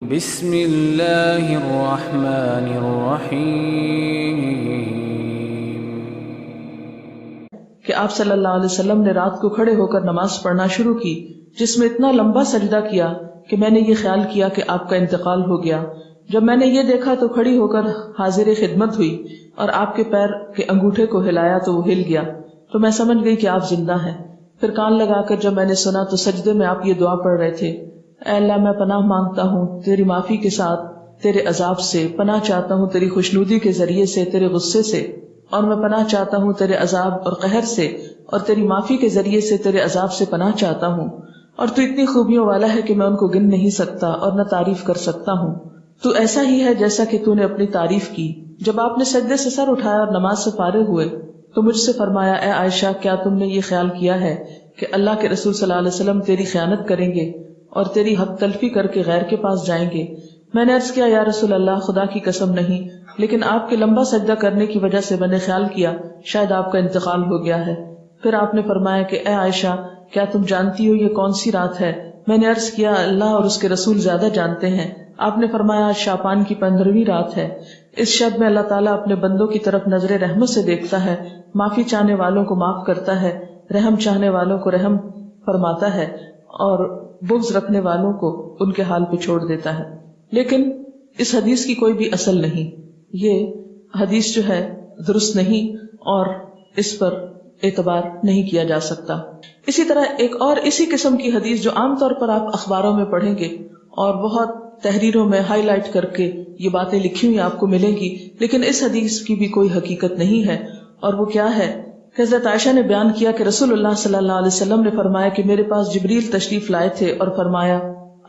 بسم اللہ الرحمن الرحیم کہ آپ صلی اللہ علیہ وسلم نے رات کو کھڑے ہو کر نماز پڑھنا شروع کی، جس میں اتنا لمبا سجدہ کیا کہ میں نے یہ خیال کیا کہ آپ کا انتقال ہو گیا۔ جب میں نے یہ دیکھا تو کھڑی ہو کر حاضر خدمت ہوئی اور آپ کے پیر کے انگوٹھے کو ہلایا تو وہ ہل گیا، تو میں سمجھ گئی کہ آپ زندہ ہیں۔ پھر کان لگا کر جب میں نے سنا تو سجدے میں آپ یہ دعا پڑھ رہے تھے، اے اللہ میں پناہ مانگتا ہوں تیری معافی کے ساتھ تیرے عذاب سے، پناہ چاہتا ہوں تیری خوشنودی کے ذریعے سے تیرے غصے سے، اور میں پناہ چاہتا ہوں تیرے عذاب اور قہر سے، اور تیری معافی کے ذریعے سے تیرے عذاب سے پناہ چاہتا ہوں، اور تو اتنی خوبیوں والا ہے کہ میں ان کو گن نہیں سکتا اور نہ تعریف کر سکتا ہوں۔ تو ایسا ہی ہے جیسا کہ تو نے اپنی تعریف کی۔ جب آپ نے سجدے سے سر اٹھایا اور نماز سے فارغ ہوئے تو مجھ سے فرمایا، اے عائشہ کیا تم نے یہ خیال کیا ہے کہ اللہ کے رسول صلی اللہ علیہ وسلم تیری خیانت کریں گے اور تیری حق تلفی کر کے غیر کے پاس جائیں گے؟ میں نے عرض کیا، یا رسول اللہ خدا کی قسم نہیں، لیکن آپ کے لمبا سجدہ کرنے کی وجہ سے میں نے خیال کیا شاید آپ کا انتقال ہو گیا ہے۔ پھر آپ نے فرمایا کہ اے عائشہ کیا تم جانتی ہو یہ کون سی رات ہے؟ میں نے عرض کیا، اللہ اور اس کے رسول زیادہ جانتے ہیں۔ آپ نے فرمایا، آج شعبان کی 15ویں رات ہے۔ اس شب میں اللہ تعالیٰ اپنے بندوں کی طرف نظر رحمت سے دیکھتا ہے، معافی چاہنے والوں کو معاف کرتا ہے، رحم چاہنے والوں کو رحم فرماتا ہے، اور بغض رکھنے والوں کو ان کے حال پہ چھوڑ دیتا ہے۔ لیکن اس حدیث کی کوئی بھی اصل نہیں، یہ حدیث جو ہے درست نہیں اور اس پر اعتبار نہیں کیا جا سکتا۔ اسی طرح ایک اور اسی قسم کی حدیث جو عام طور پر آپ اخباروں میں پڑھیں گے اور بہت تحریروں میں ہائی لائٹ کر کے یہ باتیں لکھی ہوئی آپ کو ملیں گی، لیکن اس حدیث کی بھی کوئی حقیقت نہیں ہے، اور وہ کیا ہے کہ حضرت عائشہ نے بیان کیا کہ رسول اللہ صلی اللہ علیہ وسلم نے فرمایا کہ میرے پاس جبریل تشریف لائے تھے اور فرمایا،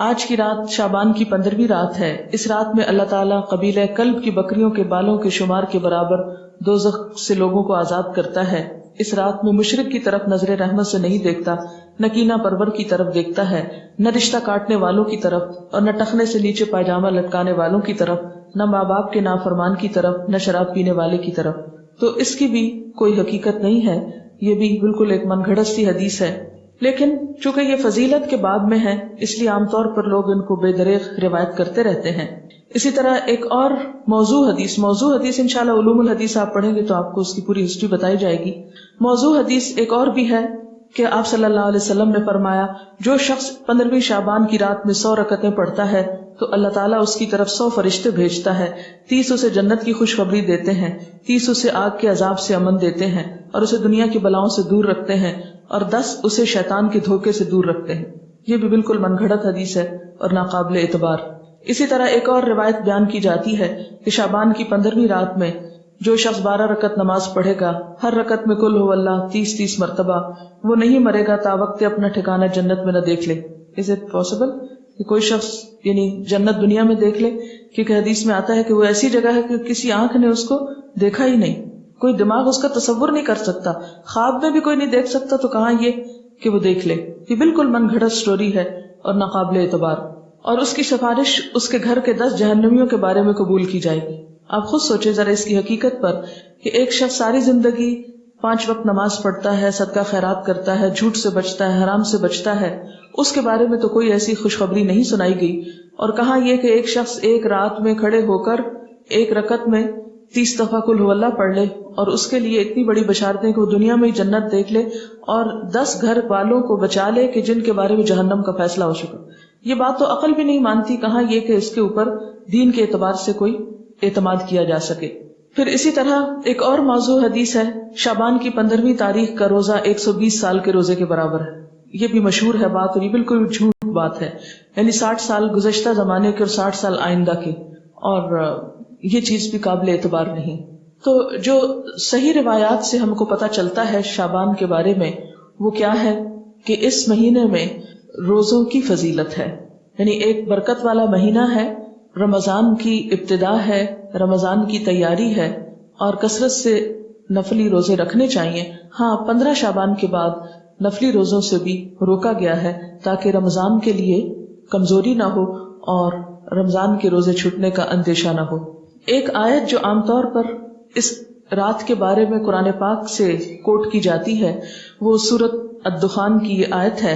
آج کی رات شعبان کی 15ویں رات ہے، اس رات میں اللہ تعالیٰ قبیلہ کلب کی بکریوں کے بالوں کے شمار کے برابر دوزخ سے لوگوں کو آزاد کرتا ہے۔ اس رات میں مشرک کی طرف نظر رحمت سے نہیں دیکھتا، نہ کینہ پرور کی طرف دیکھتا ہے، نہ رشتہ کاٹنے والوں کی طرف، اور نہ ٹخنے سے نیچے پائجامہ لٹکانے والوں کی طرف، نہ ماں باپ کے نافرمان کی طرف، نہ شراب پینے والے کی طرف۔ تو اس کی بھی کوئی حقیقت نہیں ہے، یہ بھی بالکل ایک من گھڑت سی حدیث ہے۔ لیکن چونکہ یہ فضیلت کے باب میں ہے اس لیے عام طور پر لوگ ان کو بے دریغ روایت کرتے رہتے ہیں۔ اسی طرح ایک اور موضوع حدیث انشاءاللہ علوم الحدیث آپ پڑھیں گے تو آپ کو اس کی پوری ہسٹری بتائی جائے گی۔ موضوع حدیث ایک اور بھی ہے کہ آپ صلی اللہ علیہ وسلم نے فرمایا، جو شخص 15ویں شعبان کی رات میں 100 رکعتیں پڑھتا ہے تو اللہ تعالیٰ اس کی طرف 100 فرشتے بھیجتا ہے، 30 اسے جنت کی خوشخبری دیتے ہیں، 30 اسے آگ کے عذاب سے امن دیتے ہیں اور اسے دنیا کی بلاؤں سے دور رکھتے ہیں، اور 10 اسے شیطان کے دھوکے سے دور رکھتے ہیں۔ یہ بھی بالکل من گھڑت حدیث ہے اور ناقابل اعتبار۔ اسی طرح ایک اور روایت بیان کی جاتی ہے کہ شعبان کی 15ویں رات میں جو شخص 12 رکعت نماز پڑھے گا، ہر رکعت میں قل هو اللہ 30 مرتبہ، وہ نہیں مرے گا تا وقت اپنا ٹھکانہ جنت میں نہ دیکھ لے۔ Is it possible کہ کوئی شخص یعنی جنت دنیا میں دیکھ لے؟ کیونکہ حدیث میں آتا ہے کہ وہ ایسی جگہ ہے کہ کسی آنکھ نے اس کو دیکھا ہی نہیں، کوئی دماغ اس کا تصور نہیں کر سکتا، خواب میں بھی کوئی نہیں دیکھ سکتا، تو کہاں یہ کہ وہ دیکھ لے۔ یہ بالکل من گھڑت سٹوری ہے اور ناقابل اعتبار، اور اس کی سفارش اس کے گھر کے 10 جہنمیوں کے بارے میں قبول کی جائے گی۔ آپ خود سوچیں ذرا اس کی حقیقت پر کہ ایک شخص ساری زندگی 5 وقت نماز پڑھتا ہے، صدقہ خیرات کرتا ہے، جھوٹ سے بچتا ہے، حرام سے بچتا ہے، اس کے بارے میں تو کوئی ایسی خوشخبری نہیں سنائی گئی، اور کہاں یہ کہ ایک شخص ایک رات میں کھڑے ہو کر ایک رکعت میں 30 دفعہ قل هو اللہ پڑھ لے اور اس کے لیے اتنی بڑی بشارتیں کہ وہ دنیا میں ہی جنت دیکھ لے اور 10 گھر والوں کو بچا لے کہ جن کے بارے میں جہنم کا فیصلہ ہو چکا۔ یہ بات تو عقل بھی نہیں مانتی، کہاں یہ کہ اس کے اوپر دین کے اعتبار سے کوئی اعتماد کیا جا سکے۔ پھر اسی طرح ایک اور موضوع حدیث ہے، شعبان کی 15ویں تاریخ کا روزہ 120 سال کے روزے کے برابر ہے۔ یہ بھی مشہور ہے بات، اور یہ بالکل جھوٹ بات ہے، یعنی 60 سال گزشتہ زمانے کے اور 60 سال آئندہ کے، اور یہ چیز بھی قابل اعتبار نہیں۔ تو جو صحیح روایات سے ہم کو پتہ چلتا ہے شعبان کے بارے میں وہ کیا ہے کہ اس مہینے میں روزوں کی فضیلت ہے، یعنی ایک برکت والا مہینہ ہے، رمضان کی ابتدا ہے، رمضان کی تیاری ہے، اور کثرت سے نفلی روزے رکھنے چاہیے۔ ہاں 15 شعبان کے بعد نفلی روزوں سے بھی روکا گیا ہے تاکہ رمضان کے لیے کمزوری نہ ہو اور رمضان کے روزے چھوٹنے کا اندیشہ نہ ہو۔ ایک آیت جو عام طور پر اس رات کے بارے میں قرآن پاک سے کوٹ کی جاتی ہے وہ سورۃ الدخان کی یہ آیت ہے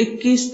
21,